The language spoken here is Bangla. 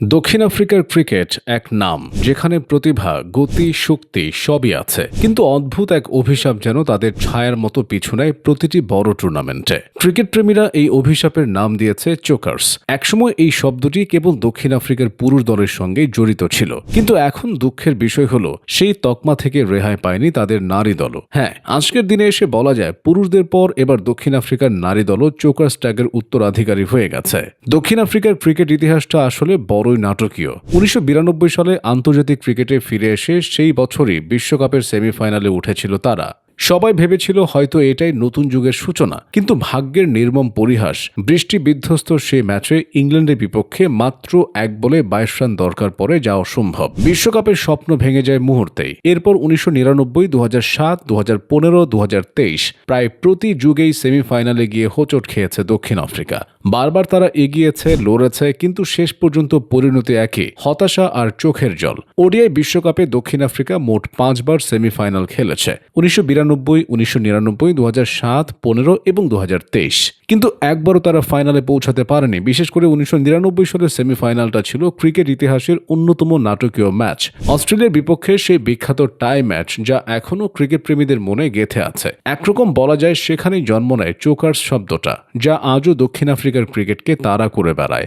দক্ষিণ আফ্রিকার ক্রিকেট এক নাম যেখানে প্রতিভা গতি শক্তি সবই আছে, কিন্তু অদ্ভুত এক অভিশাপ যেন তাদের ছায়ার মতো পিছু নেয় প্রতিটি বড় টুর্নামেন্টে। ক্রিকেট প্রেমীরা এই অভিশাপের নাম দিয়েছে চোকার্স। একসময় এই শব্দটি কেবল দক্ষিণ আফ্রিকার পুরুষ দলের সঙ্গে জড়িত ছিল, কিন্তু এখন দুঃখের বিষয় হলো সেই তকমা থেকে রেহাই পায়নি তাদের নারী দলও। হ্যাঁ, আজকের দিনে এসে বলা যায় পুরুষদের পর এবার দক্ষিণ আফ্রিকার নারী দলও চোকার্স ট্যাগের উত্তরাধিকারী হয়ে গেছে। দক্ষিণ আফ্রিকার ক্রিকেট ইতিহাসটা আসলে বড়ই নাটকীয়। 1992 সালে আন্তর্জাতিক ক্রিকেটে ফিরে এসে সেই বছরই বিশ্বকাপের সেমিফাইনালে উঠেছিল তারা। সবাই ভেবেছিল হয়তো এটাই নতুন যুগের সূচনা, কিন্তু ভাগ্যের নির্মম পরিহাস, বৃষ্টি বিধ্বস্ত সেই ম্যাচে ইংল্যান্ডের বিপক্ষে মাত্র 1 বলে 22 রান দরকার পড়ে যা অসম্ভব। বিশ্বকাপের স্বপ্ন ভেঙে যায় মুহূর্তেই। এরপর 1999, 2007, 2015, 2023 প্রায় প্রতি যুগেই সেমিফাইনালে গিয়ে হোঁচট খেয়েছে দক্ষিণ আফ্রিকা। বারবার তারা এগিয়েছে, লড়েছে, কিন্তু শেষ পর্যন্ত পরিণতি একই, হতাশা আর চোখের জল। ওডিআই বিশ্বকাপে দক্ষিণ আফ্রিকা মোট 5 বার সেমিফাইনাল খেলেছে, 1992, 1999, 2007, 15 এবং 2023, কিন্তু একবারও তারা ফাইনালে পৌঁছাতে পারেনি। বিশেষ করে 1999 সালের সেমিফাইনালটা ছিল ক্রিকেট ইতিহাসের অন্যতম নাটকীয় ম্যাচ। অস্ট্রেলিয়ার বিপক্ষে সেই বিখ্যাত টাই ম্যাচ, যা এখনও ক্রিকেট প্রেমীদের মনে গেঁথে আছে। একরকম বলা যায় সেখানেই জন্ম নেয় চোকার্স শব্দটা, যা আজও দক্ষিণ আফ্রিকার ক্রিকেটকে তাড়া করে বেড়ায়।